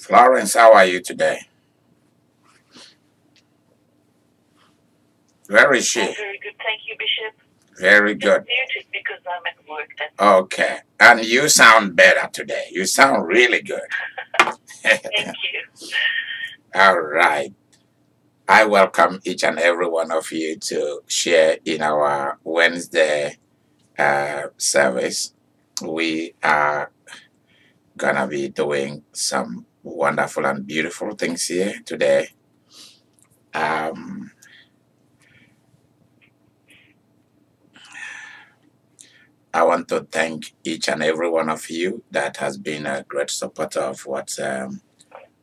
Florence, how are you today? Where is she? I'm very good, thank you, Bishop. Very Just good. muted because I'm at work. Okay. And you sound better today. You sound really good. Thank you. All right. I welcome each and every one of you to share in our Wednesday service. We are going to be doing some wonderful and beautiful things here today. Um, I want to thank each and every one of you that has been a great supporter of what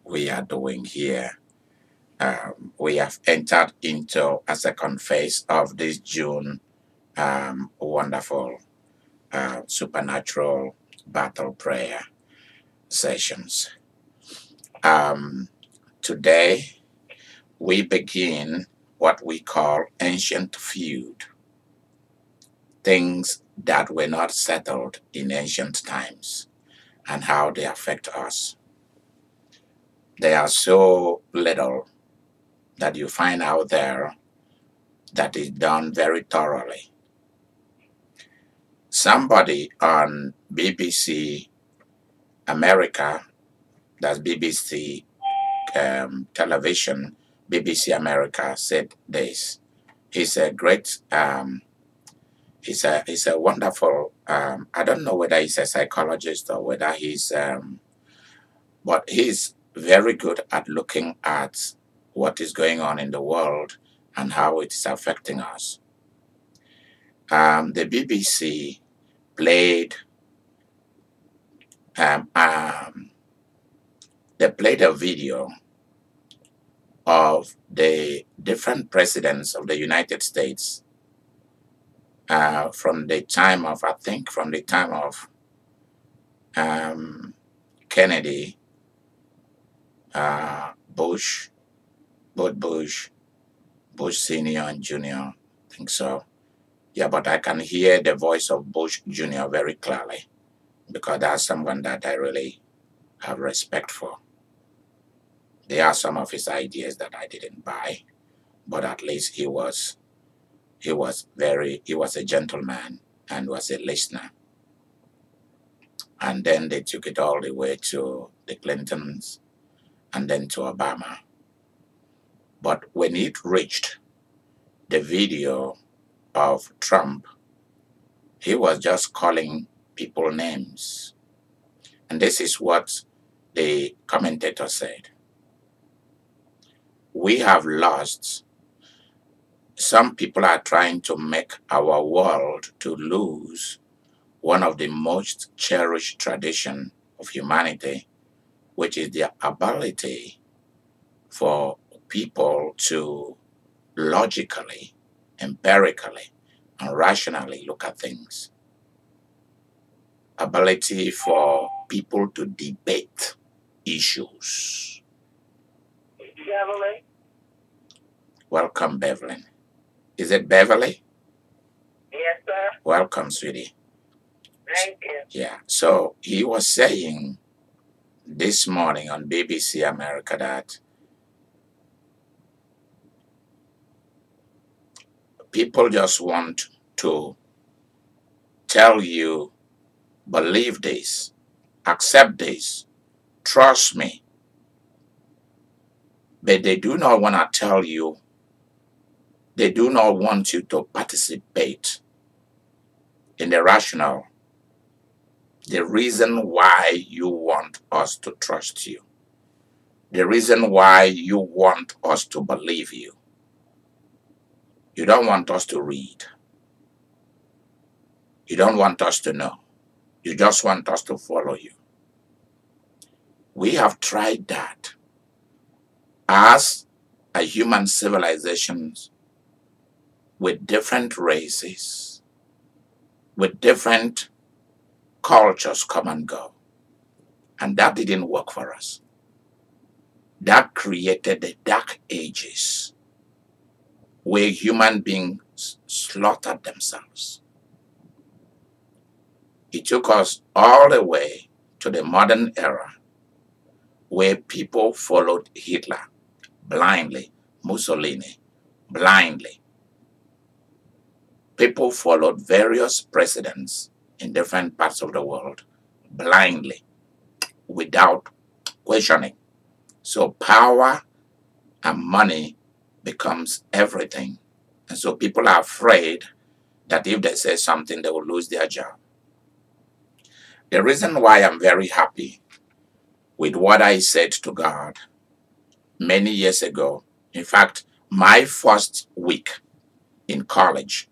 we are doing here. We have entered into a second phase of this June wonderful supernatural battle prayer sessions. Um, Today, we begin what we call ancient feud, things that were not settled in ancient times and how they affect us. They are so little that you find out there that is done very thoroughly. Somebody on BBC America, that's BBC television, BBC America, said this. He's a great, he's a wonderful, I don't know whether he's a psychologist or whether but he's very good at looking at what is going on in the world and how it is affecting us. The BBC played um, um, they played a video of the different presidents of the United States from the time of, I think, from the time of Kennedy, Bush, both Bush Senior and Junior, I think so. Yeah, but I can hear the voice of Bush Junior very clearly because that's someone that I really have respect for. There are some of his ideas that I didn't buy, but at least he was a gentleman and was a listener. And then they took it all the way to the Clintons and then to Obama. But when it reached the video of Trump, he was just calling people names. And this is what the commentator said. We have lost. Some people are trying to make our world to lose one of the most cherished tradition of humanity, which is the ability for people to logically, empirically, and rationally look at things. Ability for people to debate issues. Beverly? Welcome, Beverly. Is it Beverly? Yes, sir. Welcome, sweetie. Thank you. Yeah. So he was saying this morning on BBC America that people just want to tell you, believe this, accept this, trust me. But they do not want to tell you, they do not want you to participate in the rationale, the reason why you want us to trust you, the reason why you want us to believe you. You don't want us to read. You don't want us to know. You just want us to follow you. We have tried that as a human civilization with different races, with different cultures come and go. And that didn't work for us. That created the dark ages where human beings slaughtered themselves. It took us all the way to the modern era where people followed Hitler blindly, Mussolini blindly. People followed various presidents in different parts of the world blindly, without questioning. So power and money becomes everything. And so people are afraid that if they say something, they will lose their job. The reason why I'm very happy with what I said to God many years ago, in fact, my first week in college,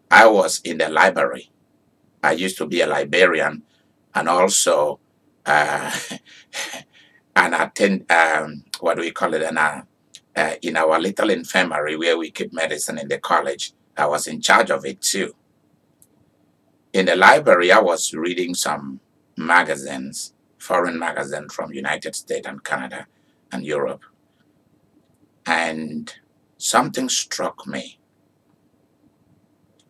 I was in the library. I used to be a librarian and also uh, and attend, what do we call it, in our little infirmary where we keep medicine in the college. I was in charge of it too. In the library, I was reading some magazines, foreign magazines from United States and Canada and Europe. And something struck me.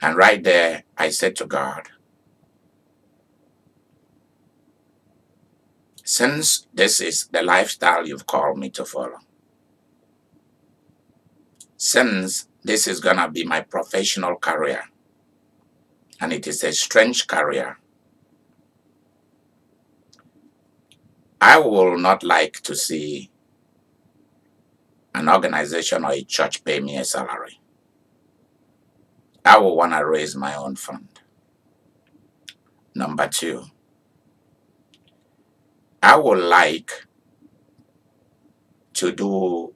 And right there, I said to God, since this is the lifestyle you've called me to follow, since this is going to be my professional career, and it is a strange career, I will not like to see an organization or a church pay me a salary. I will want to raise my own fund. Number two, I would like to do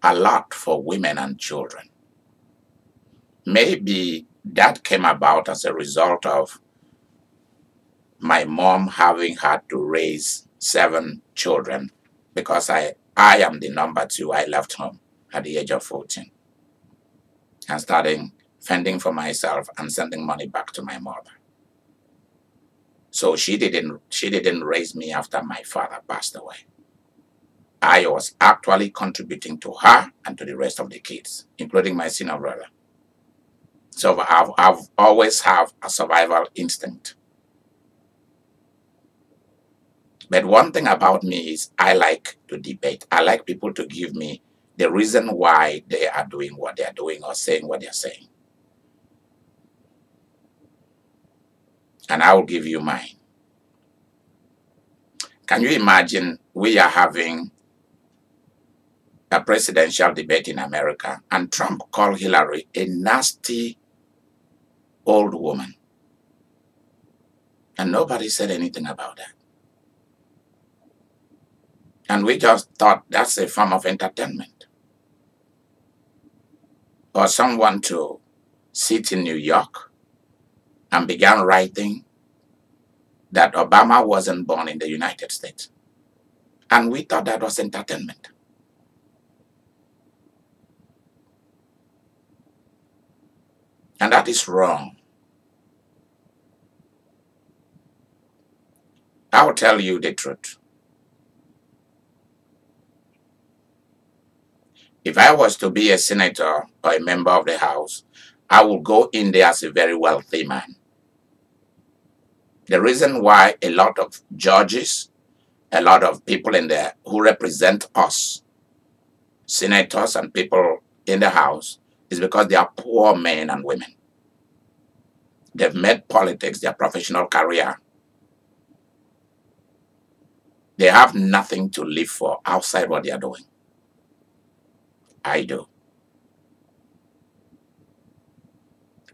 a lot for women and children. Maybe that came about as a result of my mom having had to raise 7 children because I am the number 2. I left home at the age of 14 and started fending for myself and sending money back to my mother. So she didn't raise me after my father passed away. I was actually contributing to her and to the rest of the kids, including my senior brother. So I've always have a survival instinct. But one thing about me is I like to debate. I like people to give me the reason why they are doing what they are doing or saying what they are saying. And I will give you mine. Can you imagine we are having a presidential debate in America and Trump called Hillary a nasty old woman? And nobody said anything about that. And we just thought that's a form of entertainment. Or someone to sit in New York and began writing that Obama wasn't born in the United States. And we thought that was entertainment. And that is wrong. I will tell you the truth. If I was to be a senator or a member of the House, I would go in there as a very wealthy man. The reason why a lot of judges, a lot of people in there who represent us, senators and people in the House, is because they are poor men and women. They've made politics their professional career. They have nothing to live for outside what they are doing. I do.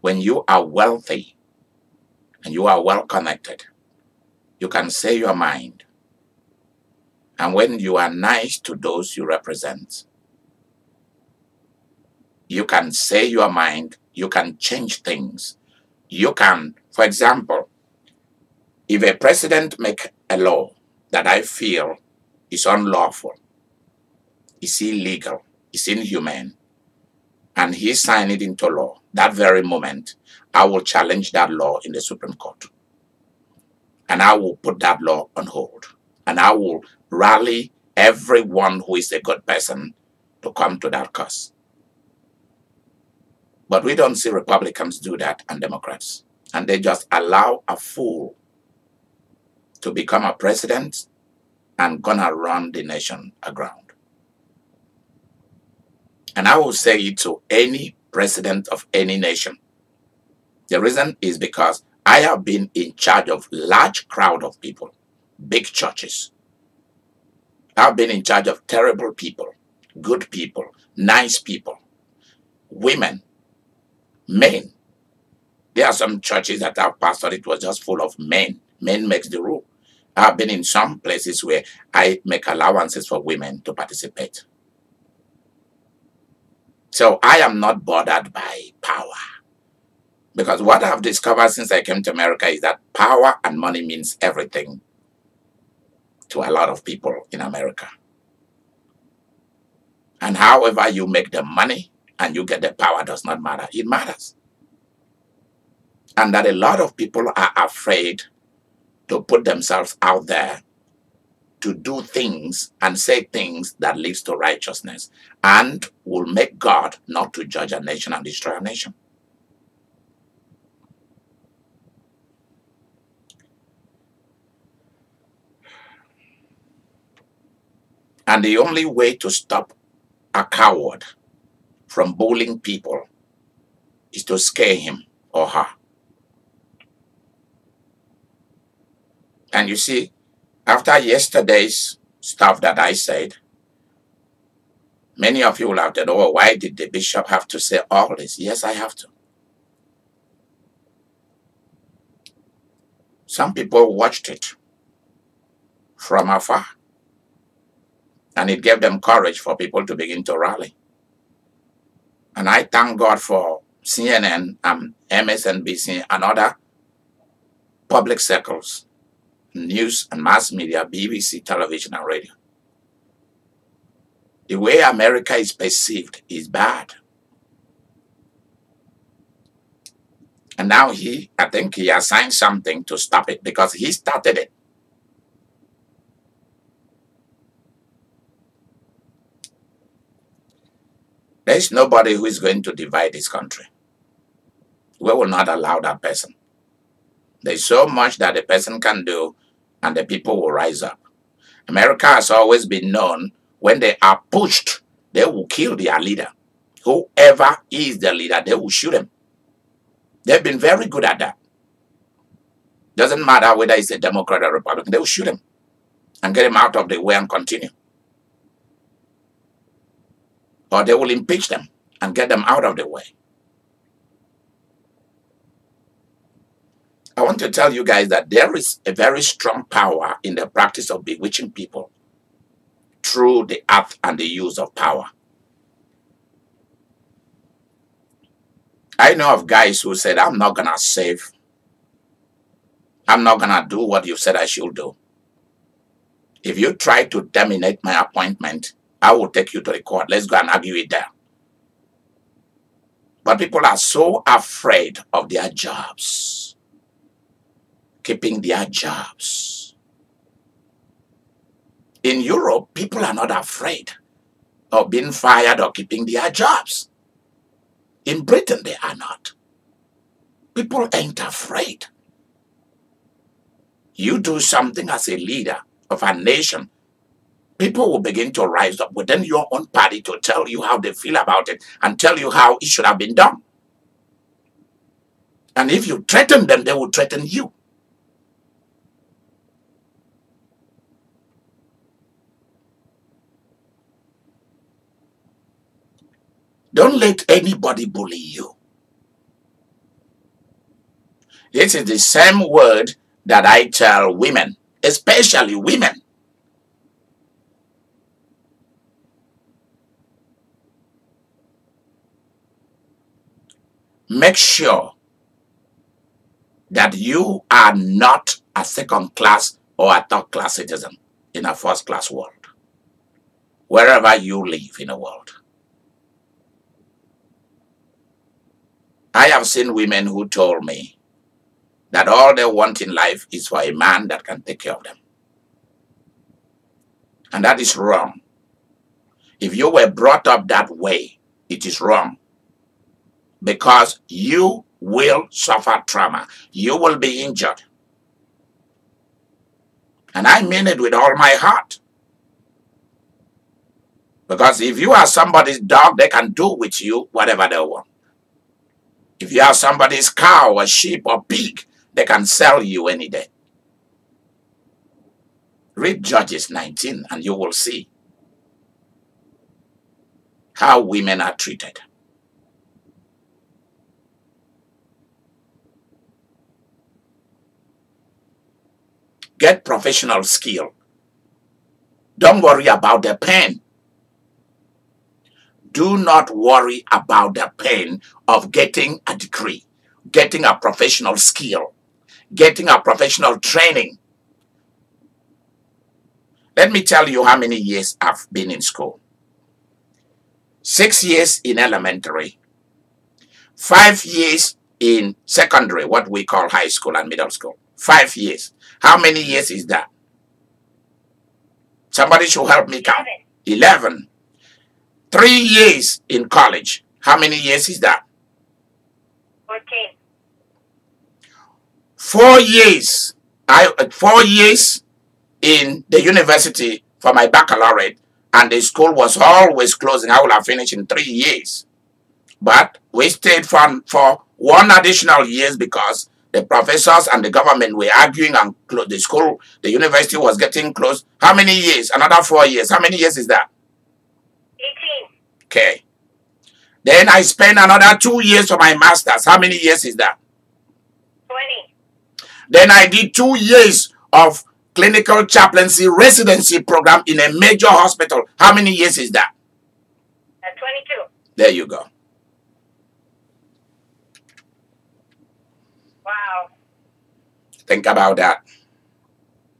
When you are wealthy and you are well connected, you can say your mind. And when you are nice to those you represent, you can say your mind, you can change things. You can, for example, if a president make a law that I feel is unlawful, is illegal, is inhumane, and he signed it into law, that very moment, I will challenge that law in the Supreme Court. And I will put that law on hold. And I will rally everyone who is a good person to come to that cause. But we don't see Republicans do that and Democrats. And they just allow a fool to become a president and gonna run the nation aground. And I will say it to any president of any nation. The reason is because I have been in charge of large crowd of people, big churches. I've been in charge of terrible people, good people, nice people, women, men. There are some churches that I've pastored, it was just full of men. Men makes the rule. I've been in some places where I make allowances for women to participate. So I am not bothered by power. Because what I've discovered since I came to America is that power and money means everything to a lot of people in America. And however you make the money and you get the power does not matter. It matters. And that a lot of people are afraid to put themselves out there to do things and say things that leads to righteousness and will make God not to judge a nation and destroy a nation. And the only way to stop a coward from bullying people is to scare him or her. And you see, after yesterday's stuff that I said, many of you will have said, oh, why did the bishop have to say all this? Yes, I have to. Some people watched it from afar. And it gave them courage for people to begin to rally. And I thank God for CNN and MSNBC and other public circles, news and mass media, BBC, television and radio. The way America is perceived is bad. And now I think he assigned something to stop it because he started it. There is nobody who is going to divide this country. We will not allow that person. There's so much that the person can do and the people will rise up. America has always been known when they are pushed, they will kill their leader. Whoever is the leader, they will shoot him. They've been very good at that. Doesn't matter whether it's a Democrat or Republican, they will shoot him and get him out of the way and continue. Or they will impeach them and get them out of the way. I want to tell you guys that there is a very strong power in the practice of bewitching people through the act and the use of power. I know of guys who said, I'm not going to save. I'm not going to do what you said I should do. If you try to terminate my appointment, I will take you to the court. Let's go and argue it there. But people are so afraid of their jobs, keeping their jobs. In Europe, people are not afraid of being fired or keeping their jobs. In Britain, they are not. People ain't afraid. You do something as a leader of a nation, people will begin to rise up within your own party to tell you how they feel about it and tell you how it should have been done. And if you threaten them, they will threaten you. Don't let anybody bully you. This is the same word that I tell women, especially women. Make sure that you are not a second-class or a third-class citizen in a first-class world, wherever you live in the world. I have seen women who told me that all they want in life is for a man that can take care of them. And that is wrong. If you were brought up that way, it is wrong. Because you will suffer trauma. You will be injured. And I mean it with all my heart. Because if you are somebody's dog, they can do with you whatever they want. If you are somebody's cow or sheep or pig, they can sell you any day. Read Judges 19 and you will see how women are treated. Get professional skill. Don't worry about the pain. Do not worry about the pain of getting a degree, getting a professional skill, getting a professional training. Let me tell you how many years I've been in school. 6 years in elementary, 5 years in secondary, what we call high school and middle school. 5 years. How many years is that? Somebody should help me count. 11. 3 years in college. How many years is that? 14. 4 years. 4 years in the university for my baccalaureate, and the school was always closing. I would have finished in 3 years. But we stayed for 1 additional years because the professors and the government were arguing, and the school, the university was getting closed. How many years? Another 4 years. How many years is that? 18. Okay. Then I spent another 2 years for my master's. How many years is that? 20. Then I did 2 years of clinical chaplaincy residency program in a major hospital. How many years is that? 22. There you go. Wow. Think about that.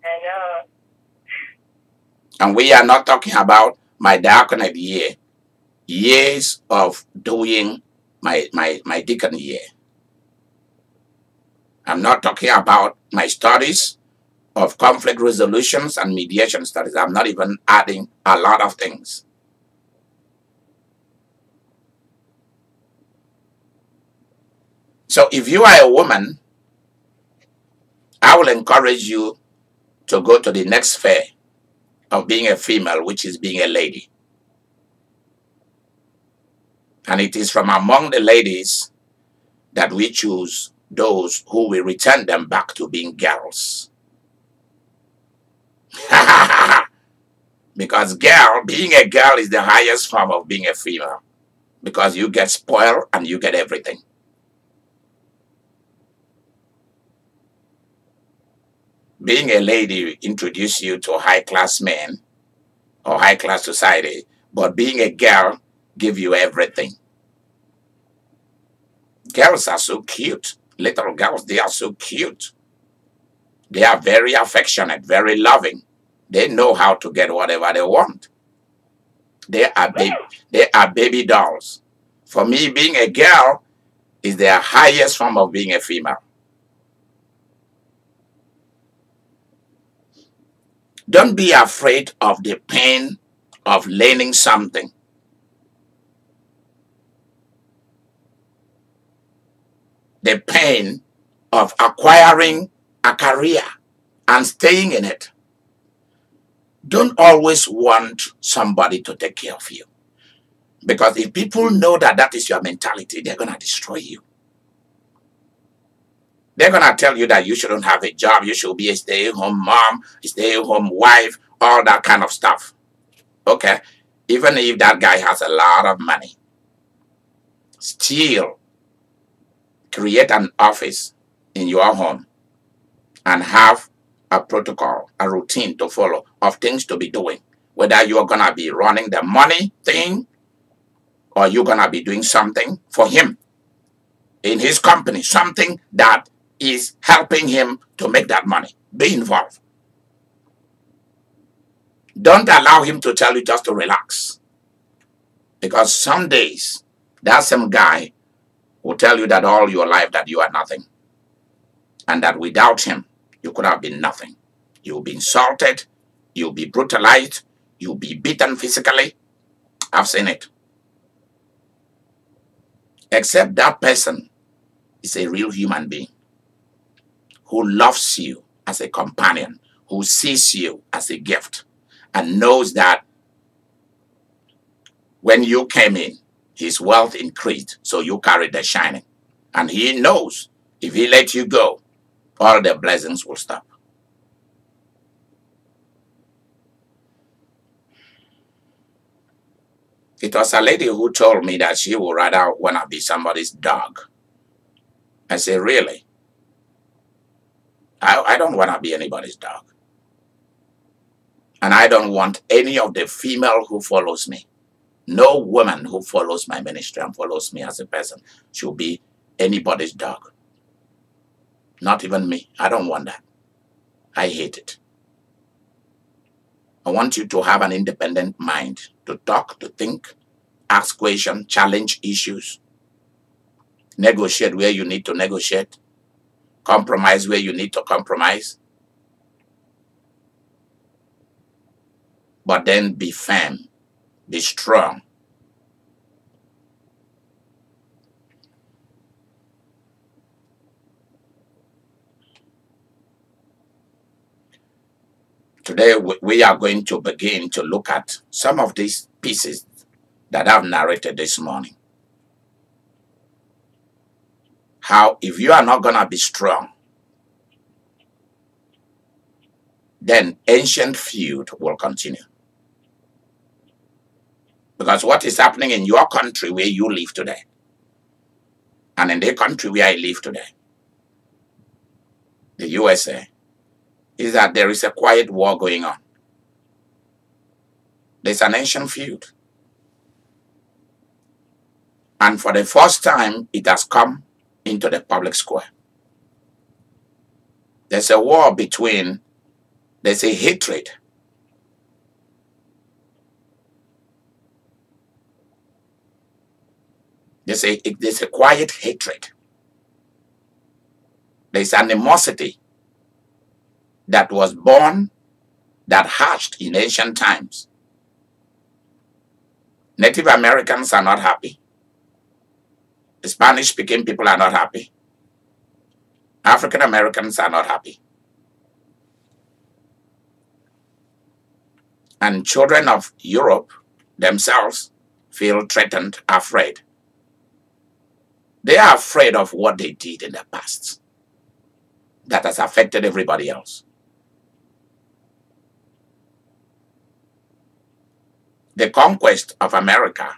I know. And we are not talking about my diaconate year. Years of doing my deacon year. I'm not talking about my studies of conflict resolutions and mediation studies. I'm not even adding a lot of things. So if you are a woman, I will encourage you to go to the next fair of being a female, which is being a lady. And it is from among the ladies that we choose those who will return them back to being girls. Because being a girl is the highest form of being a female. Because you get spoiled and you get everything. Being a lady introduce you to high-class men or high-class society. But being a girl give you everything. Girls are so cute. Little girls, they are so cute. They are very affectionate, very loving. They know how to get whatever they want. They are baby dolls. For me, being a girl is the highest form of being a female. Don't be afraid of the pain of learning something. The pain of acquiring a career and staying in it. Don't always want somebody to take care of you. Because if people know that that is your mentality, they're going to destroy you. They're going to tell you that you shouldn't have a job. You should be a stay-at-home mom, a stay-at-home wife, all that kind of stuff. Okay? Even if that guy has a lot of money, still create an office in your home and have a protocol, a routine to follow of things to be doing. Whether you're going to be running the money thing or you're going to be doing something for him in his company, something that is helping him to make that money. Be involved. Don't allow him to tell you just to relax. Because some days, that same guy will tell you that all your life that you are nothing. And that without him, you could have been nothing. You'll be insulted. You'll be brutalized. You'll be beaten physically. I've seen it. Except that person is a real human being who loves you as a companion, who sees you as a gift and knows that when you came in, his wealth increased, so you carried the shining. And he knows if he let you go, all the blessings will stop. It was a lady who told me that she would rather want to be somebody's dog. I said, really? I don't want to be anybody's dog. And I don't want any of the female who follows me. No woman who follows my ministry and follows me as a person should be anybody's dog. Not even me. I don't want that. I hate it. I want you to have an independent mind to talk, to think, ask questions, challenge issues, negotiate where you need to negotiate, compromise where you need to compromise, but then be firm, be strong. Today, we are going to begin to look at some of these pieces that I've narrated this morning. How, if you are not going to be strong, then ancient feud will continue. Because what is happening in your country where you live today, and in the country where I live today, the USA, is that there is a quiet war going on. There's an ancient feud. And for the first time, it has come into the public square. There's a war between, there's a hatred. There's a quiet hatred. There's animosity that was born, that hatched in ancient times. Native Americans are not happy. The Spanish-speaking people are not happy. African Americans are not happy. And children of Europe themselves feel threatened, afraid. They are afraid of what they did in the past that has affected everybody else. The conquest of America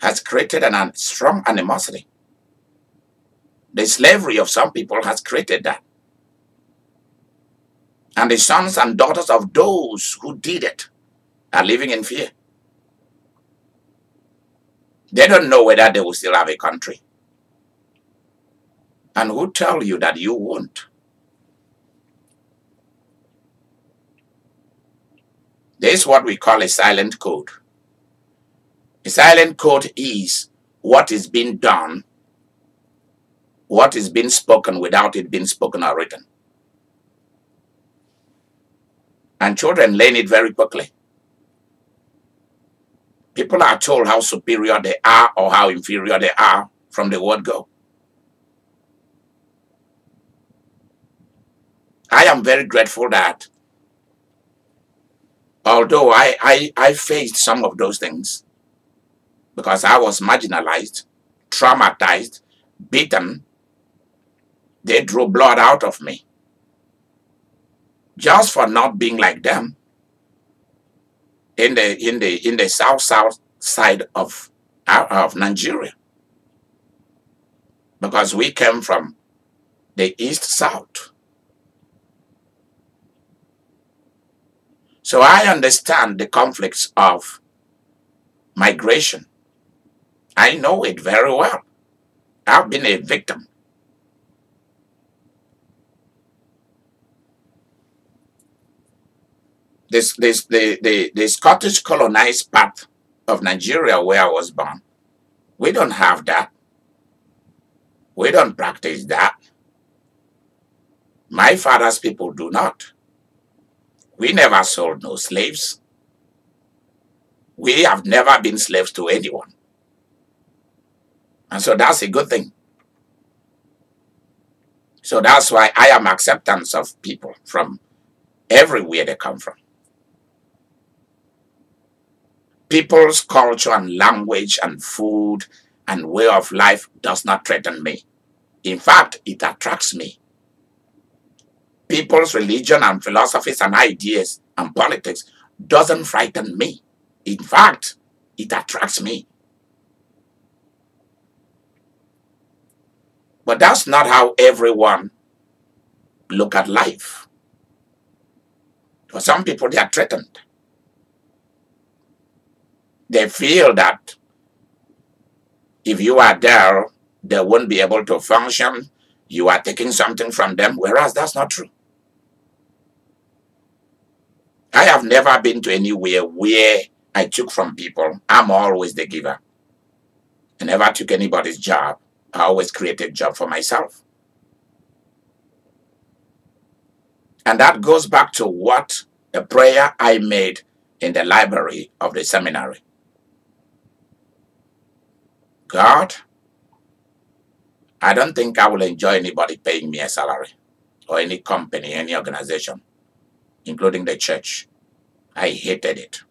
has created a strong animosity. The slavery of some people has created that. And the sons and daughters of those who did it are living in fear. They don't know whether they will still have a country. And who tell you that you won't? This is what we call a silent code. A silent code is what is being done, what is being spoken without it being spoken or written. And children learn it very quickly. People are told how superior they are or how inferior they are from the word go. I am very grateful that although I faced some of those things because I was marginalized, traumatized, beaten, they drew blood out of me just for not being like them in the south side of Nigeria, because we came from the east south. So I understand the conflicts of migration. I know it very well. I've been a victim. The Scottish colonized part of Nigeria where I was born, we don't have that. We don't practice that. My father's people do not. We never sold no slaves. We have never been slaves to anyone. And so that's a good thing. So that's why I am acceptance of people from everywhere they come from. People's culture and language and food and way of life does not threaten me. In fact, it attracts me. People's religion and philosophies and ideas and politics doesn't frighten me. In fact, it attracts me. But that's not how everyone look at life. For some people, they are threatened. They feel that if you are there, they won't be able to function. You are taking something from them, whereas that's not true. I have never been to anywhere where I took from people. I'm always the giver. I never took anybody's job. I always created a job for myself. And that goes back to what the prayer I made in the library of the seminary. God, I don't think I will enjoy anybody paying me a salary or any company, any organization, including the church. I hated it.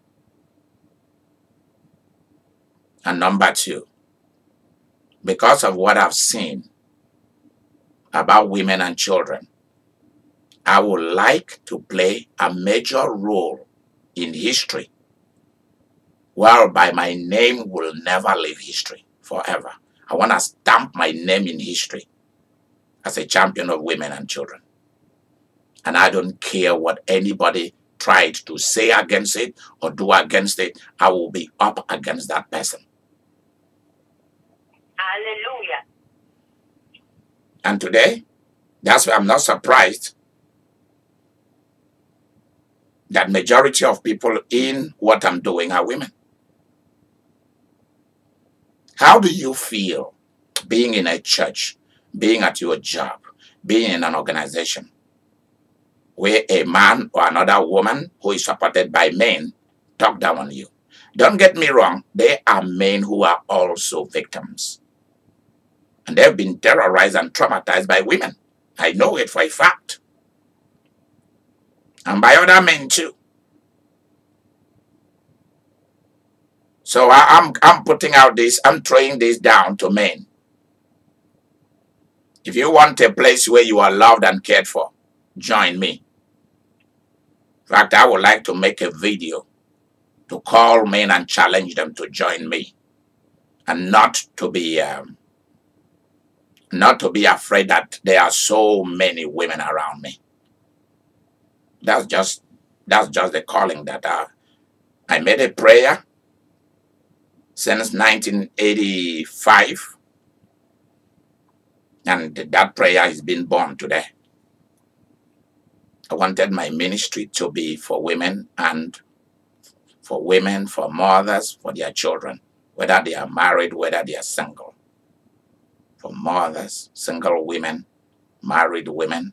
And number two, because of what I've seen about women and children, I would like to play a major role in history, whereby my name will never leave history forever. I want to stamp my name in history as a champion of women and children. And I don't care what anybody tried to say against it or do against it. I will be up against that person. Hallelujah. And today, that's why I'm not surprised that majority of people in what I'm doing are women. How do you feel being in a church, being at your job, being in an organization where a man or another woman who is supported by men talk down on you? Don't get me wrong, there are men who are also victims. And they've been terrorized and traumatized by women. I know it for a fact. And by other men too. So I'm putting out this, I'm throwing this down to men. If you want a place where you are loved and cared for, join me. In fact, I would like to make a video to call men and challenge them to join me, and not to be afraid that there are so many women around me. That's just the calling that I made a prayer since 1985, and that prayer has been born today. I wanted my ministry to be for women, and for mothers, for their children, whether they are married, whether they are single. For mothers, single women, married women,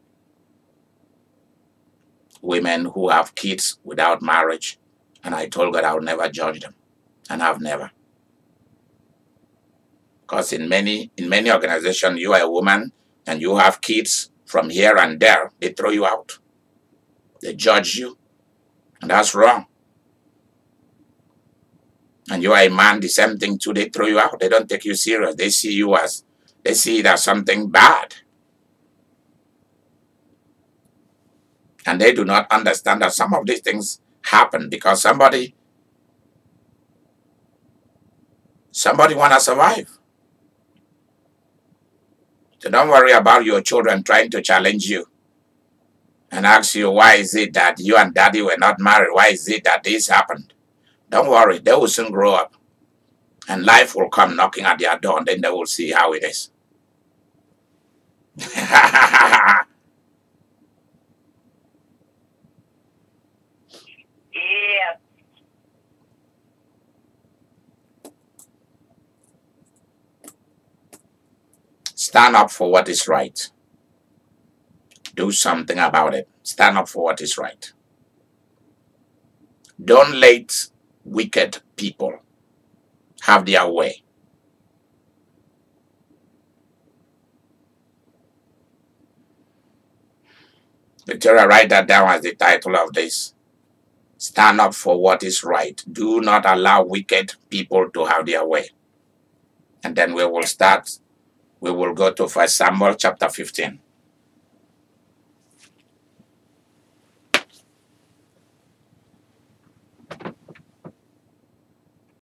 women who have kids without marriage. And I told God I would never judge them. And I've never. Because in many organizations, you are a woman and you have kids from here and there, they throw you out. They judge you. And that's wrong. And you are a man, the same thing too, they throw you out. They don't take you serious. They see it as something bad. And they do not understand that some of these things happen because somebody want to survive. So don't worry about your children trying to challenge you and ask you, why is it that you and daddy were not married? Why is it that this happened? Don't worry, they will soon grow up. And life will come knocking at their door, and then they will see how it is. Yeah. Stand up for what is right. Do something about it. Stand up for what is right. Don't let wicked people have their way. Victoria, write that down as the title of this. Stand up for what is right. Do not allow wicked people to have their way. And then we will start. We will go to 1 Samuel chapter 15.